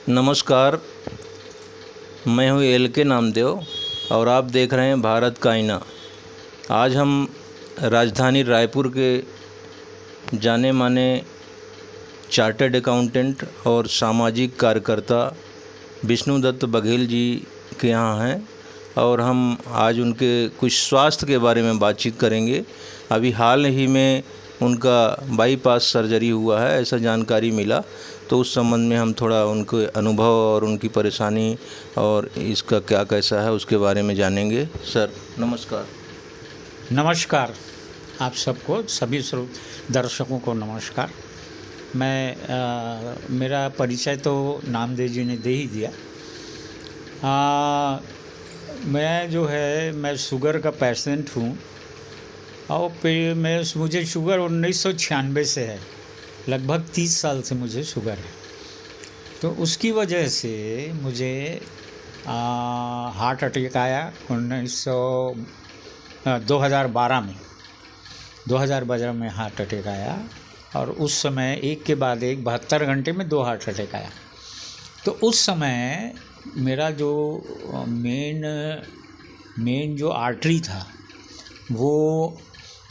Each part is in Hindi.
नमस्कार, मैं हूँ LK नामदेव और आप देख रहे हैं भारत का आईना। आज हम राजधानी रायपुर के जाने माने चार्टर्ड अकाउंटेंट और सामाजिक कार्यकर्ता विष्णुदत्त बघेल जी के यहाँ हैं और हम आज उनके कुछ स्वास्थ्य के बारे में बातचीत करेंगे। अभी हाल ही में उनका बाईपास सर्जरी हुआ है, ऐसा जानकारी मिला, तो उस संबंध में हम थोड़ा उनके अनुभव और उनकी परेशानी और इसका क्या कैसा है उसके बारे में जानेंगे। सर नमस्कार। नमस्कार, आप सबको, सभी दर्शकों को नमस्कार। मेरा परिचय तो नामदेव जी ने दे ही दिया। मैं शुगर का पेशेंट हूँ और मुझे शुगर 1996 से है, लगभग 30 साल से मुझे शुगर है। तो उसकी वजह से मुझे हार्ट अटैक आया 2012 में हार्ट अटैक आया और उस समय एक के बाद एक 72 घंटे में 2 हार्ट अटैक आया। तो उस समय मेरा जो मेन जो आर्टरी था वो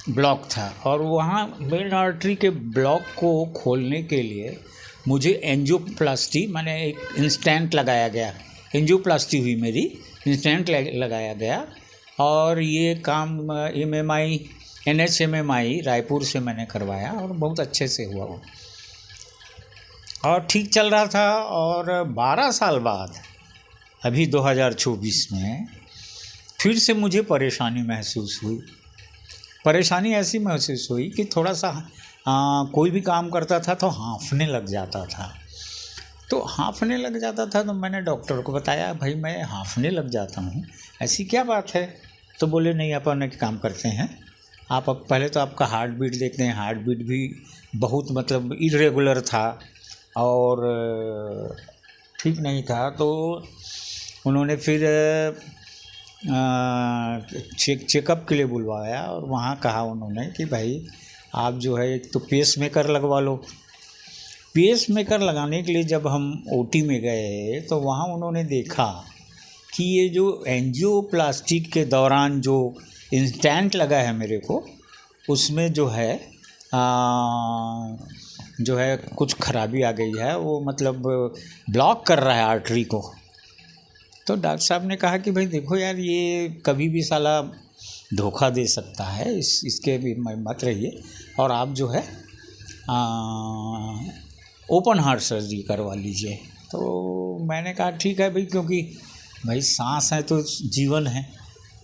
ब्लॉक था और वहाँ मेन आर्टरी के ब्लॉक को खोलने के लिए मुझे एंजियोप्लास्टी, माने एक इंस्टेंट लगाया गया। एंजियोप्लास्टी हुई मेरी, इंस्टेंट लगाया गया और ये काम NHMMI रायपुर से मैंने करवाया और बहुत अच्छे से हुआ वो और ठीक चल रहा था। और 12 साल बाद अभी 2024 में फिर से मुझे परेशानी महसूस हुई। परेशानी ऐसी महसूस हुई कि थोड़ा सा कोई भी काम करता था तो हाँफने लग जाता था। तो मैंने डॉक्टर को बताया, भाई मैं हाँफने लग जाता हूँ, ऐसी क्या बात है? तो बोले नहीं, अपन एक काम करते हैं, आप अब पहले तो आपका हार्ट बीट देखते हैं। हार्ट बीट भी बहुत मतलब इरेगुलर था और ठीक नहीं था। तो उन्होंने फिर चेकअप के लिए बुलवाया और वहाँ कहा उन्होंने कि भाई आप जो है एक तो पेस मेकर लगवा लो। पेस मेकर लगाने के लिए जब हम OT में गए तो वहाँ उन्होंने देखा कि ये जो एंजियोप्लास्टिक के दौरान जो इंस्टेंट लगा है मेरे को, उसमें जो है कुछ खराबी आ गई है, वो मतलब ब्लॉक कर रहा है आर्टरी को। तो डॉक्टर साहब ने कहा कि भाई देखो यार, ये कभी भी साला धोखा दे सकता है, इसके भी मत रहिए और आप जो है ओपन हार्ट सर्जरी करवा लीजिए। तो मैंने कहा ठीक है भाई, क्योंकि भाई सांस है तो जीवन है,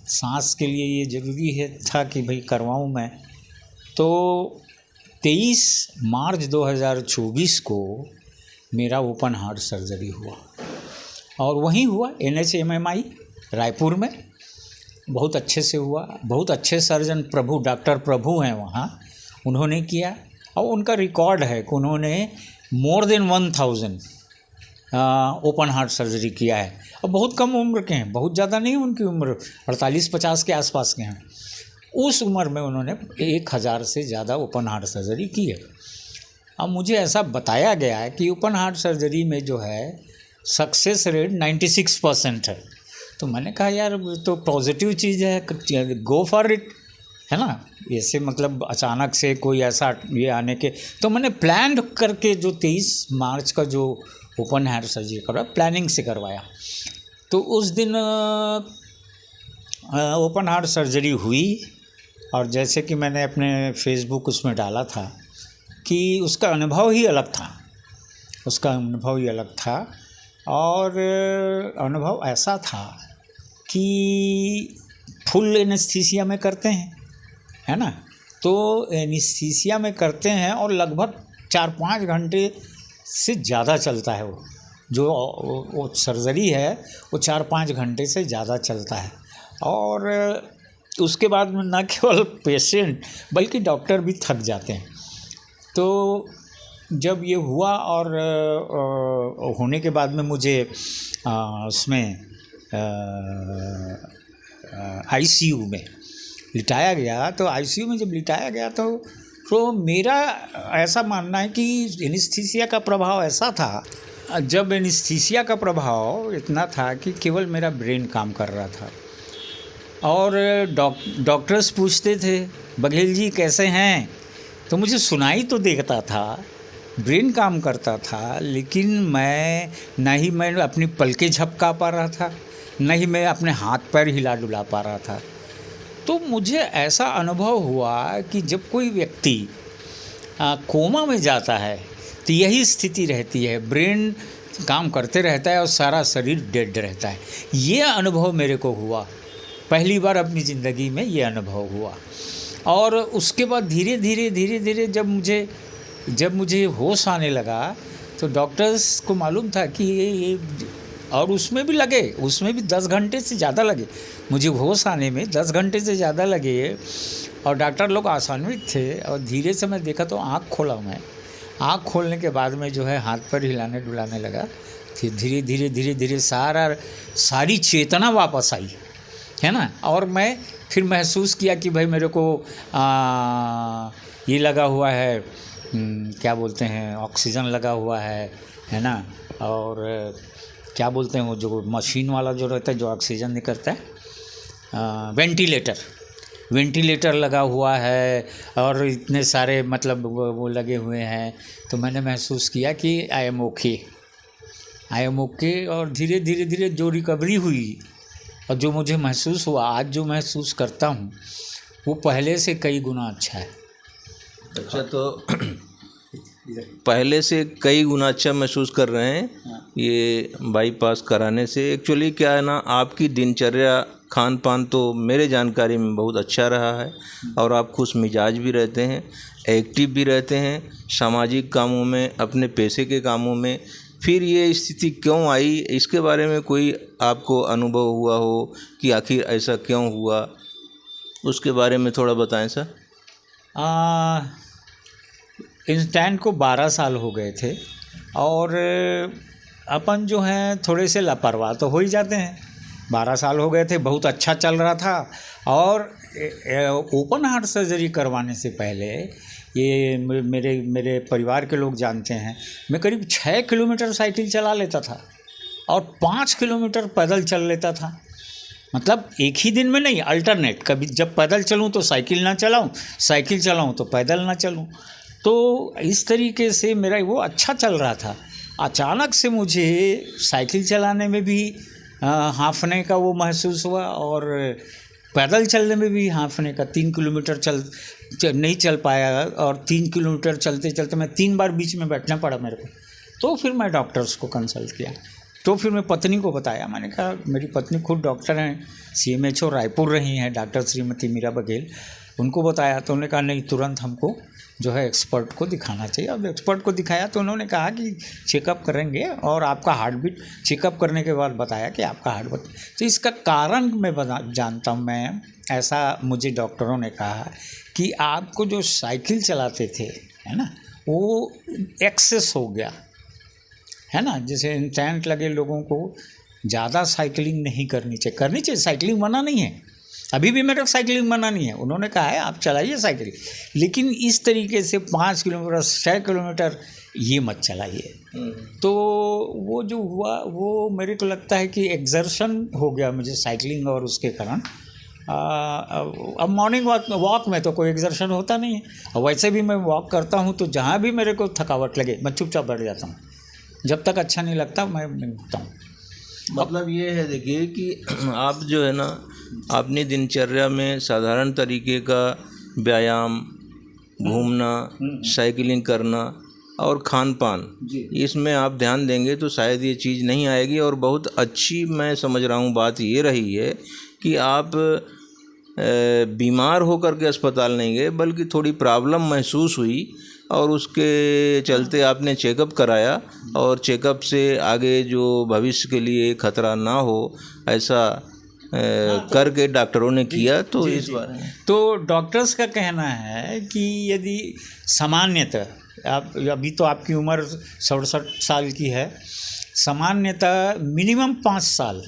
सांस के लिए ये ज़रूरी था कि भाई करवाऊँ मैं। तो 23 मार्च 2024 को मेरा ओपन हार्ट सर्जरी हुआ और वहीं हुआ NHMMI रायपुर में, बहुत अच्छे से हुआ। बहुत अच्छे सर्जन डॉक्टर प्रभु हैं वहाँ, उन्होंने किया और उनका रिकॉर्ड है कि उन्होंने more than 1000 open heart surgery किया है और बहुत कम उम्र के हैं, बहुत ज़्यादा नहीं, उनकी उम्र 48-50 के आसपास के हैं। उस उम्र में उन्होंने 1000 से ज़्यादा ओपन हार्ट सर्जरी की है। अब मुझे ऐसा बताया गया है कि ओपन हार्ट सर्जरी में जो है सक्सेस रेट 96% है। तो मैंने कहा यार तो पॉजिटिव चीज़ है, गो फॉर इट, है ना। ऐसे मतलब अचानक से कोई ऐसा ये आने के, तो मैंने प्लान करके जो 23 मार्च का जो ओपन हार्ट सर्जरी करवाया, प्लानिंग से करवाया। तो उस दिन ओपन हार्ट सर्जरी हुई और जैसे कि मैंने अपने फेसबुक उसमें डाला था कि उसका अनुभव ही अलग था। और अनुभव ऐसा था कि फुल एनेस्थीसिया में करते हैं, है ना। तो एनेस्थीसिया में करते हैं और लगभग 4-5 घंटे से ज़्यादा चलता है वो सर्जरी है, वो 4-5 घंटे से ज़्यादा चलता है। और उसके बाद में न केवल पेशेंट बल्कि डॉक्टर भी थक जाते हैं। तो जब ये हुआ और होने के बाद में मुझे उसमें ICU में लिटाया गया। तो ICU में जब लिटाया गया तो मेरा ऐसा मानना है कि एनेस्थीसिया का प्रभाव ऐसा था जब एनेस्थीसिया का प्रभाव इतना था कि केवल मेरा ब्रेन काम कर रहा था और डॉक्टर्स पूछते थे बघेल जी कैसे हैं, तो मुझे सुनाई तो देता था, ब्रेन काम करता था, लेकिन मैं अपनी पलकें झपका पा रहा था, न ही मैं अपने हाथ पैर हिला डुला पा रहा था। तो मुझे ऐसा अनुभव हुआ कि जब कोई व्यक्ति कोमा में जाता है तो यही स्थिति रहती है, ब्रेन काम करते रहता है और सारा शरीर डेड रहता है। ये अनुभव मेरे को हुआ, पहली बार अपनी ज़िंदगी में ये अनुभव हुआ। और उसके बाद धीरे धीरे जब मुझे होश आने लगा तो डॉक्टर्स को मालूम था कि ये और उसमें भी 10 घंटे से ज़्यादा लगे, मुझे होश आने में 10 घंटे से ज़्यादा लगे। और डॉक्टर लोग आसान्वित थे और धीरे से मैं देखा तो आँख खोला, मैं आँख खोलने के बाद में जो है हाथ पर हिलाने डुलाने लगा। फिर धीरे धीरे सारी चेतना वापस आई, है ना। और मैं फिर महसूस किया कि भाई मेरे को ये लगा हुआ है, क्या बोलते हैं, ऑक्सीजन लगा हुआ है ना। और क्या बोलते हैं वो जो मशीन वाला जो रहता है जो ऑक्सीजन निकलता है, वेंटिलेटर लगा हुआ है और इतने सारे मतलब वो लगे हुए हैं। तो मैंने महसूस किया कि आई एम ओके। और धीरे धीरे जो रिकवरी हुई और जो मुझे महसूस हुआ, आज जो महसूस करता हूँ वो पहले से कई गुना अच्छा है। अच्छा, तो पहले से कई गुना अच्छा महसूस कर रहे हैं ये बाईपास कराने से। एक्चुअली क्या है ना, आपकी दिनचर्या खान पान तो मेरे जानकारी में बहुत अच्छा रहा है और आप खुश मिजाज भी रहते हैं, एक्टिव भी रहते हैं सामाजिक कामों में, अपने पैसे के कामों में। फिर ये स्थिति क्यों आई, इसके बारे में कोई आपको अनुभव हुआ हो कि आखिर ऐसा क्यों हुआ, उसके बारे में थोड़ा बताएं सर। इंस्टेंट को 12 साल हो गए थे और अपन जो हैं थोड़े से लापरवाह तो हो ही जाते हैं। 12 साल हो गए थे, बहुत अच्छा चल रहा था। और ओपन हार्ट सर्जरी करवाने से पहले ये मेरे परिवार के लोग जानते हैं, मैं करीब 6 किलोमीटर साइकिल चला लेता था और 5 किलोमीटर पैदल चल लेता था। मतलब एक ही दिन में नहीं, अल्टरनेट, कभी जब पैदल चलूँ तो साइकिल ना चलाऊँ, साइकिल चलाऊँ तो पैदल ना चलूँ। तो इस तरीके से मेरा वो अच्छा चल रहा था। अचानक से मुझे साइकिल चलाने में भी हाँफने का वो महसूस हुआ और पैदल चलने में भी हाँफने का। 3 किलोमीटर नहीं चल पाया और 3 किलोमीटर चलते चलते मैं 3 बार बीच में बैठना पड़ा मेरे को। तो फिर मैं डॉक्टर्स को कंसल्ट किया, तो फिर मैं पत्नी को बताया। मैंने कहा, मेरी पत्नी खुद डॉक्टर हैं, CMHO रायपुर रही हैं, डॉक्टर श्रीमती मीरा बघेल। उनको बताया तो उन्होंने कहा नहीं, तुरंत हमको जो है एक्सपर्ट को दिखाना चाहिए। अब एक्सपर्ट को दिखाया तो उन्होंने कहा कि चेकअप करेंगे और आपका हार्ट बीट चेकअप करने के बाद बताया कि आपका हार्ट बीट। तो इसका कारण मैं जानता हूँ, मैं ऐसा मुझे डॉक्टरों ने कहा कि आपको जो साइकिल चलाते थे, है ना, वो एक्सेस हो गया, है ना। जैसे इंटेंट लगे लोगों को ज़्यादा साइकिलिंग नहीं करनी चाहिए, साइकिलिंग मना नहीं है, अभी भी मेरे को साइकिलिंग मना नहीं है। उन्होंने कहा है आप चलाइए साइकिल, लेकिन इस तरीके से 5 किलोमीटर 6 किलोमीटर ये मत चलाइए। तो वो जो हुआ वो मेरे को लगता है कि एक्सर्शन हो गया मुझे साइकिलिंग और उसके कारण। अब मॉर्निंग वॉक में तो कोई एक्सर्शन होता नहीं है, और वैसे भी मैं वॉक करता हूँ तो जहाँ भी मेरे को थकावट लगे मैं चुपचाप बैठ जाता हूँ, जब तक अच्छा नहीं लगता मैं नहीं उठता हूँ। मतलब ये है, देखिए कि आप जो है ना अपनी दिनचर्या में साधारण तरीके का व्यायाम, घूमना, साइकिलिंग करना और खान पान, इसमें आप ध्यान देंगे तो शायद ये चीज़ नहीं आएगी। और बहुत अच्छी मैं समझ रहा हूँ बात ये रही है कि आप बीमार होकर के अस्पताल नहीं गए, बल्कि थोड़ी प्रॉब्लम महसूस हुई और उसके चलते आपने चेकअप कराया और चेकअप से आगे जो भविष्य के लिए खतरा ना हो ऐसा करके डॉक्टरों ने किया। तो इस बारे में तो डॉक्टर्स का कहना है कि यदि सामान्यतः आप अभी तो आपकी उम्र 67 साल की है, सामान्यतः मिनिमम 5 साल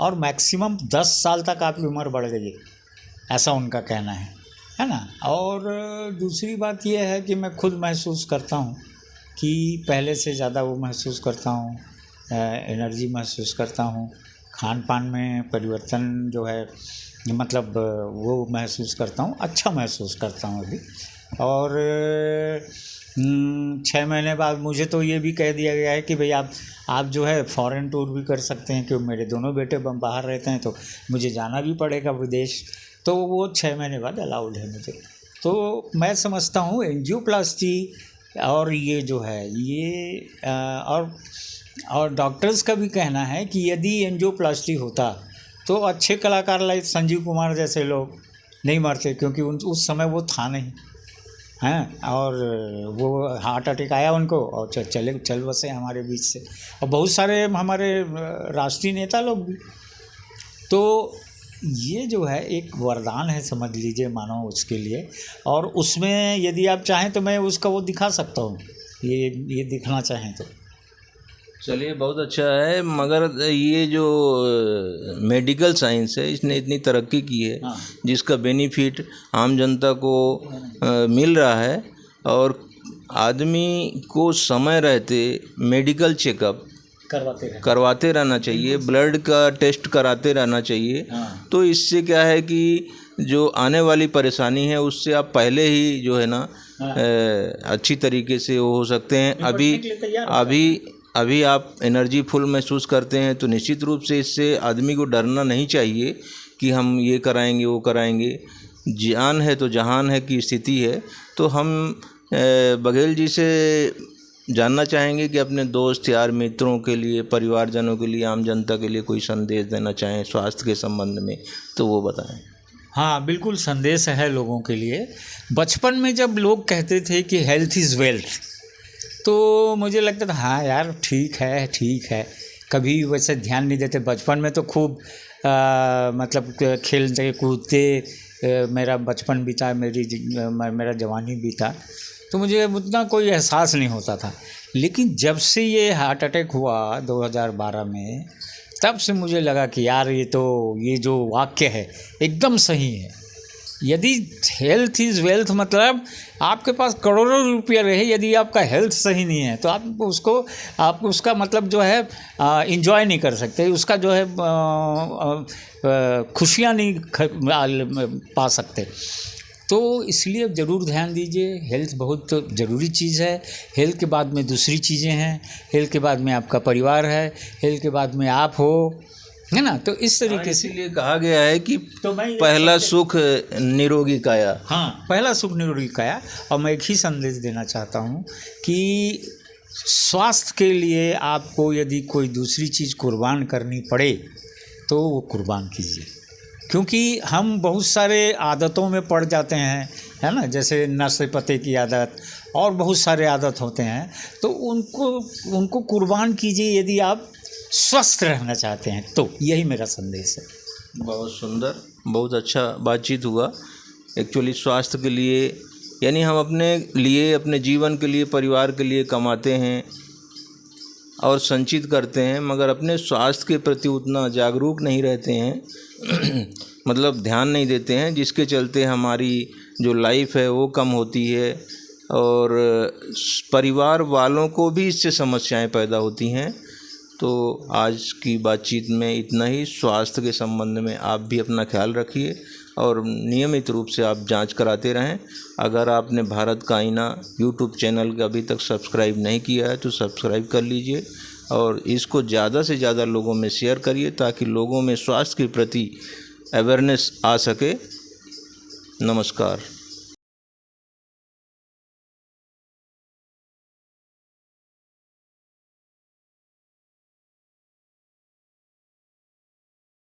और मैक्सिमम 10 साल तक आपकी उम्र बढ़ गई, ऐसा उनका कहना है ना। और दूसरी बात यह है कि मैं खुद महसूस करता हूँ कि पहले से ज़्यादा वो महसूस करता हूँ, एनर्जी महसूस करता हूँ, खान पान में परिवर्तन जो है मतलब वो महसूस करता हूँ, अच्छा महसूस करता हूँ अभी। और 6 महीने बाद मुझे तो ये भी कह दिया गया है कि भाई आप जो है फॉरेन टूर भी कर सकते हैं, क्योंकि मेरे दोनों बेटे बाहर रहते हैं तो मुझे जाना भी पड़ेगा विदेश, तो वो 6 महीने बाद अलाउड है मुझे। तो मैं समझता हूँ एंजियोप्लास्टी और ये जो है ये और डॉक्टर्स का भी कहना है कि यदि एंजियोप्लास्टी होता तो अच्छे कलाकार लाइक संजीव कुमार जैसे लोग नहीं मरते, क्योंकि उस समय वो था नहीं हैं, और वो हार्ट अटैक आया उनको और चल बसे हमारे बीच से, और बहुत सारे हमारे राष्ट्रीय नेता लोग भी। तो ये जो है एक वरदान है समझ लीजिए मानो उसके लिए, और उसमें यदि आप चाहें तो मैं उसका वो दिखा सकता हूँ, ये दिखना चाहें तो। चलिए बहुत अच्छा है, मगर ये जो मेडिकल साइंस है इसने इतनी तरक्की की है, हाँ। जिसका बेनिफिट आम जनता को मिल रहा है, और आदमी को समय रहते मेडिकल चेकअप करवाते रहना चाहिए, ब्लड का टेस्ट कराते रहना चाहिए। हाँ। तो इससे क्या है कि जो आने वाली परेशानी है उससे आप पहले ही जो है ना हाँ। अच्छी तरीके से वो हो सकते हैं। अभी आप एनर्जी फुल महसूस करते हैं, तो निश्चित रूप से इससे आदमी को डरना नहीं चाहिए कि हम ये कराएंगे वो कराएंगे। जान है तो जहान है की स्थिति है। तो हम बघेल जी से जानना चाहेंगे कि अपने दोस्त यार मित्रों के लिए, परिवारजनों के लिए, आम जनता के लिए कोई संदेश देना चाहें स्वास्थ्य के संबंध में तो वो बताएं। हाँ बिल्कुल, संदेश है लोगों के लिए। बचपन में जब लोग कहते थे कि हेल्थ इज़ वेल्थ, तो मुझे लगता था हाँ यार ठीक है, कभी वैसे ध्यान नहीं देते। बचपन में तो खूब मतलब खेलते कूदते मेरा बचपन बीता, मेरा जवानी बीता, तो मुझे उतना कोई एहसास नहीं होता था। लेकिन जब से ये हार्ट अटैक हुआ 2012 में, तब से मुझे लगा कि यार ये जो वाक्य है एकदम सही है। यदि हेल्थ इज़ वेल्थ मतलब आपके पास करोड़ों रुपया रहे, यदि आपका हेल्थ सही नहीं है तो आप उसका मतलब जो है इंजॉय नहीं कर सकते, उसका जो है खुशियाँ नहीं पा सकते। तो इसलिए ज़रूर ध्यान दीजिए, हेल्थ बहुत ज़रूरी चीज़ है। हेल्थ के बाद में दूसरी चीज़ें हैं, हेल्थ के बाद में आपका परिवार है, हेल्थ के बाद में आप हो, है ना। तो इस तरीके से इसलिए कहा गया है कि पहला सुख निरोगी काया। हाँ, पहला सुख निरोगी काया। और मैं एक ही संदेश देना चाहता हूँ कि स्वास्थ्य के लिए आपको यदि कोई दूसरी चीज़ कुर्बान करनी पड़े तो वो कुर्बान कीजिए, क्योंकि हम बहुत सारे आदतों में पड़ जाते हैं, है ना, जैसे नशे पते की आदत और बहुत सारे आदत होते हैं, तो उनको कुर्बान कीजिए यदि आप स्वस्थ रहना चाहते हैं। तो यही मेरा संदेश है। बहुत सुंदर, बहुत अच्छा बातचीत हुआ। एक्चुअली स्वास्थ्य के लिए यानी हम अपने लिए, अपने जीवन के लिए, परिवार के लिए कमाते हैं और संचित करते हैं, मगर अपने स्वास्थ्य के प्रति उतना जागरूक नहीं रहते हैं मतलब ध्यान नहीं देते हैं, जिसके चलते हमारी जो लाइफ है वो कम होती है और परिवार वालों को भी इससे समस्याएं पैदा होती हैं। तो आज की बातचीत में इतना ही। स्वास्थ्य के संबंध में आप भी अपना ख्याल रखिए और नियमित रूप से आप जांच कराते रहें। अगर आपने भारत का आईना यूट्यूब चैनल का अभी तक सब्सक्राइब नहीं किया है तो सब्सक्राइब कर लीजिए और इसको ज़्यादा से ज़्यादा लोगों में शेयर करिए, ताकि लोगों में स्वास्थ्य के प्रति अवेयरनेस आ सके। नमस्कार।